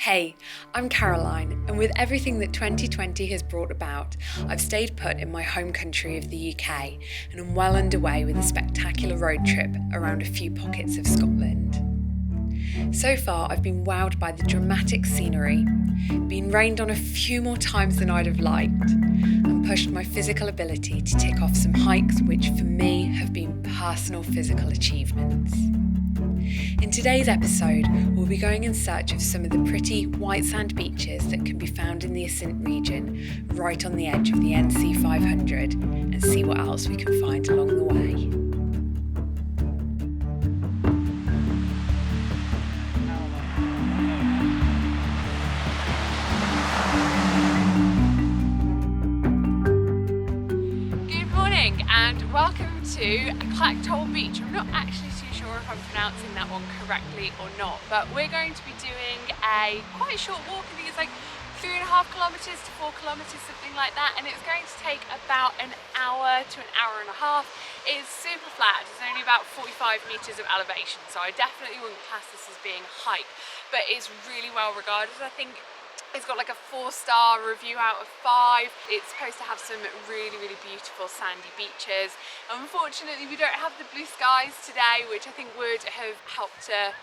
Hey, I'm Caroline, and with everything that 2020 has brought about, I've stayed put in my home country of the UK and am well underway with a spectacular road trip around a few pockets of Scotland. So far, I've been wowed by the dramatic scenery, been rained on a few more times than I'd have liked, and pushed my physical ability to tick off some hikes which for me have been personal physical achievements. In today's episode, we'll be going in search of some of the pretty white sand beaches that can be found in the Assynt Region, right on the edge of the NC500, and see what else we can find along the way. Good morning and welcome to Clachtoll Beach. I'm not actually too sure if I'm pronouncing that one correctly or not, but we're going to be doing a quite short walk. I think it's like 3.5 kilometres to 4 kilometres, something like that, and it's going to take about an hour to an hour and a half. It's super flat, it's only about 45 metres of elevation, so I definitely wouldn't class this as being a hike, but it's really well regarded. I think it's got like a 4-star review out of 5. It's supposed to have some really beautiful sandy beaches. Unfortunately, we don't have the blue skies today, which I think would have helped to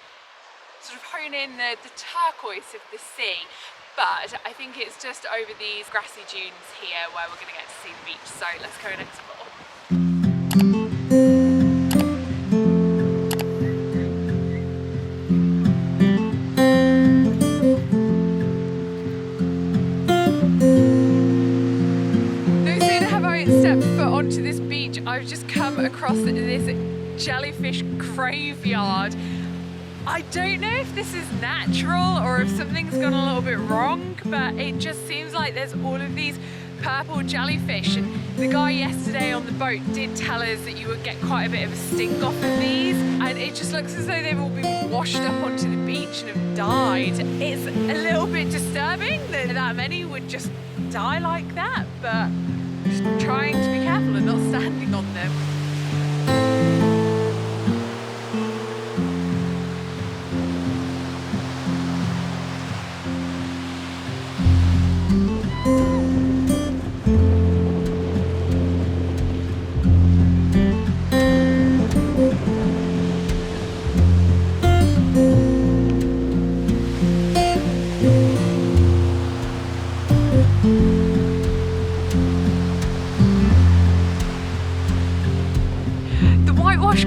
sort of hone in the turquoise of the sea. But I think it's just over these grassy dunes here where we're going to get to see the beach. So let's go and explore. Onto this beach, I've just come across this jellyfish graveyard. I don't know if this is natural or if something's gone a little bit wrong, but it just seems like there's all of these purple jellyfish, and the guy yesterday on the boat did tell us that you would get quite a bit of a stink off of these, and it just looks as though they've all been washed up onto the beach and have died. It's a little bit disturbing that many would just die like that, but just trying to be careful and not standing on them.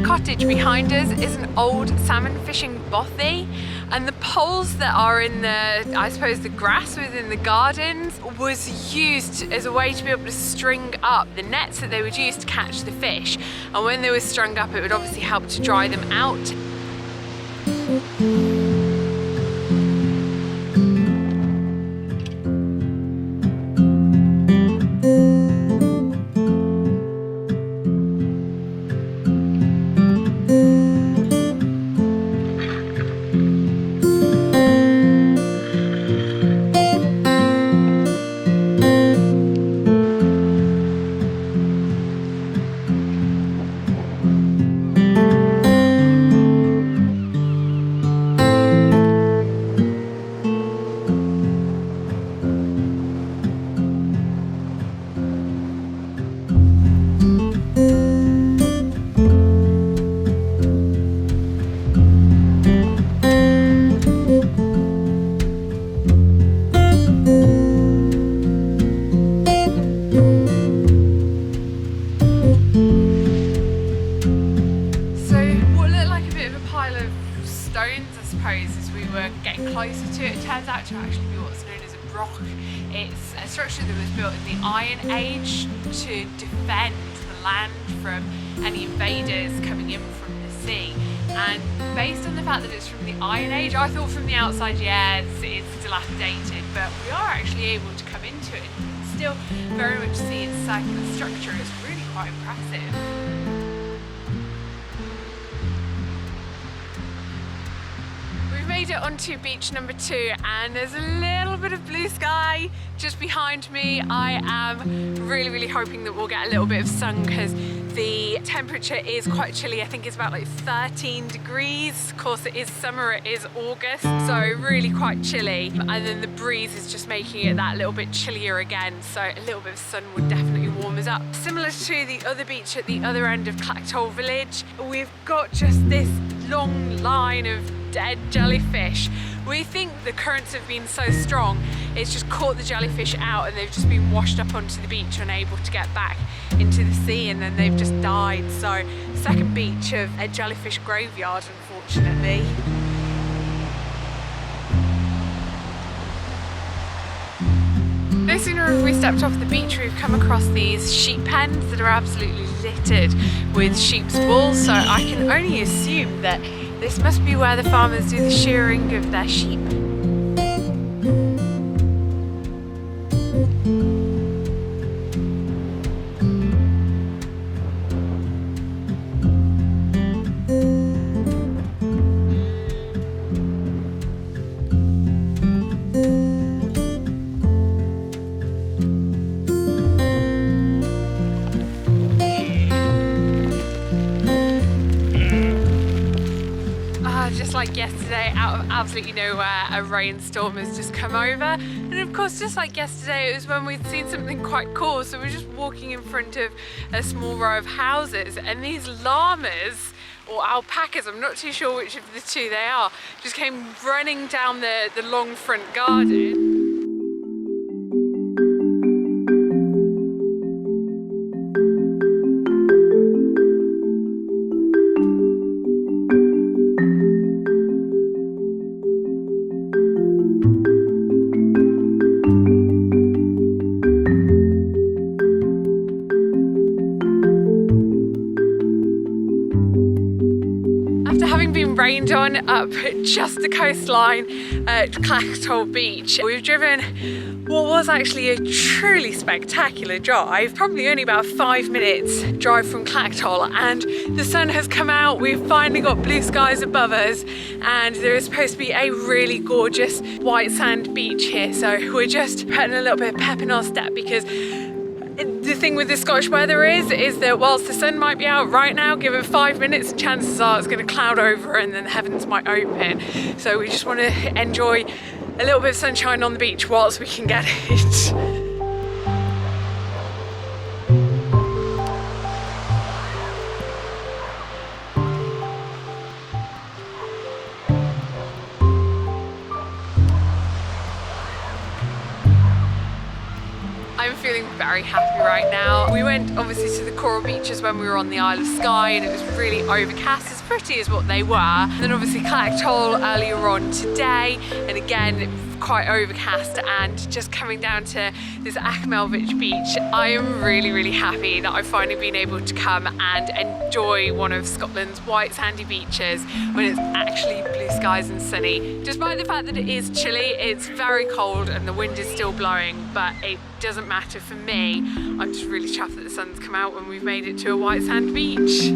Cottage behind us is an old salmon fishing bothy, and the poles that are in the grass within the gardens was used as a way to be able to string up the nets that they would use to catch the fish, and when they were strung up it would obviously help to dry them out. As we were getting closer to it, it turns out to actually be what's known as a broch. It's a structure that was built in the Iron Age to defend the land from any invaders coming in from the sea. And based on the fact that it's from the Iron Age, I thought from the outside, yeah, it's dilapidated, but we are actually able to come into it and still very much see its circular structure. It's really quite impressive. Made it onto beach number 2 and there's a little bit of blue sky just behind me. I am really hoping that we'll get a little bit of sun because The temperature is quite chilly. I think it's about like 13 degrees. Of course it is summer, it is August, so really quite chilly. And then the breeze is just making it that little bit chillier again. So a little bit of sun would definitely warm us up. Similar to the other beach at the other end of Clachtoll village, we've got just this long line of dead jellyfish. We think the currents have been so strong, it's just caught the jellyfish out and they've just been washed up onto the beach, unable to get back into the sea, and then they've just died. So second beach of a jellyfish graveyard, unfortunately. No sooner have we stepped off the beach, we've come across these sheep pens that are absolutely littered with sheep's wool, so I can only assume that this must be where the farmers do the shearing of their sheep. Just like yesterday, out of absolutely nowhere, a rainstorm has just come over. And of course, just like yesterday, it was when we'd seen something quite cool. So we're just walking in front of a small row of houses, and these llamas, or alpacas, I'm not too sure which of the two they are, just came running down the long front garden. Rained on up just the coastline at Clachtoll Beach. We've driven what was actually a truly spectacular drive, probably only about 5 minutes drive from Clachtoll, and the sun has come out. We've finally got blue skies above us, and there is supposed to be a really gorgeous white sand beach here, so we're just putting a little bit of pep in our step, because the thing with the Scottish weather is that whilst the sun might be out right now, give it 5 minutes, chances are it's going to cloud over and then the heavens might open. So we just want to enjoy a little bit of sunshine on the beach whilst we can get it. I'm feeling very happy right now. We went obviously to the coral beaches when we were on the Isle of Skye, and it was really overcast, as pretty as what they were. And then obviously Clachtoll earlier on today, and again quite overcast, and just coming down to this Achmelvich beach. I am really happy that I've finally been able to come and enjoy one of Scotland's white sandy beaches when it's actually blue skies and sunny. Despite the fact that it is chilly, it's very cold and the wind is still blowing, but it doesn't matter for me. I'm just really chuffed that the sun's come out when we've made it to a white sand beach.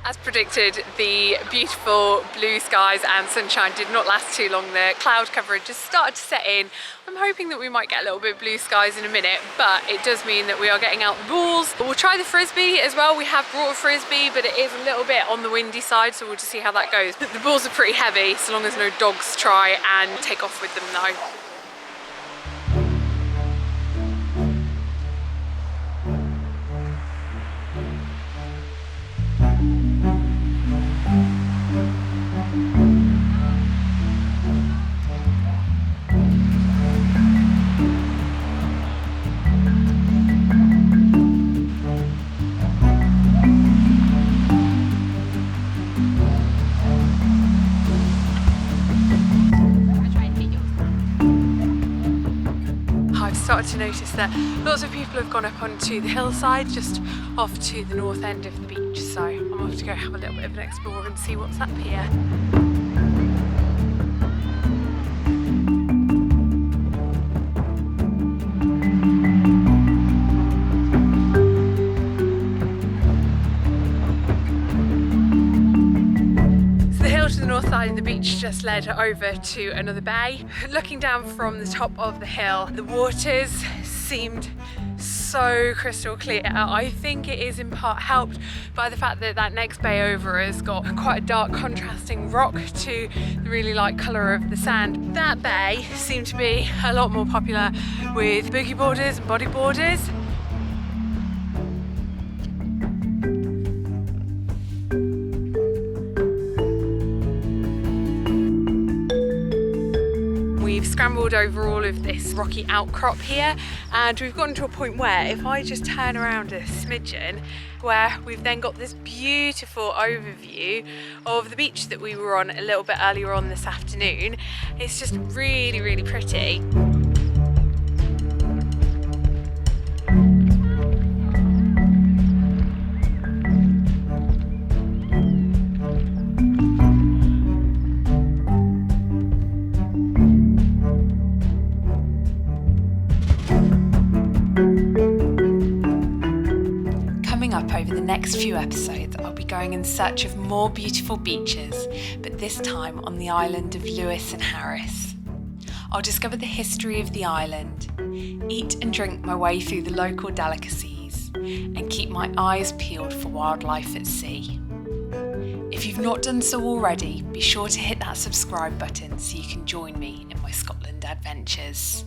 As predicted, the beautiful blue skies and sunshine did not last too long. The cloud cover just started to set in. I'm hoping that we might get a little bit of blue skies in a minute, but it does mean that we are getting out the boules. We'll try the frisbee as well. We have brought a frisbee, but it is a little bit on the windy side, so we'll just see how that goes. The boules are pretty heavy, so long as no dogs try and take off with them though. started to notice that lots of people have gone up onto the hillside just off to the north end of the beach. So I'm off to go have a little bit of an explore and see what's up here. North side of the beach just led over to another bay. Looking down from the top of the hill, the waters seemed so crystal clear. I think it is in part helped by the fact that that next bay over has got quite a dark contrasting rock to the really light colour of the sand. That bay seemed to be a lot more popular with boogie boarders and bodyboarders. We've scrambled over all of this rocky outcrop here, and we've gotten to a point where if I just turn around a smidgen, where we've then got this beautiful overview of the beach that we were on a little bit earlier on this afternoon. It's just really, really pretty. Over the next few episodes, I'll be going in search of more beautiful beaches, but this time on the island of Lewis and Harris. I'll discover the history of the island, eat and drink my way through the local delicacies, and keep my eyes peeled for wildlife at sea. If you've not done so already, be sure to hit that subscribe button so you can join me in my Scotland adventures.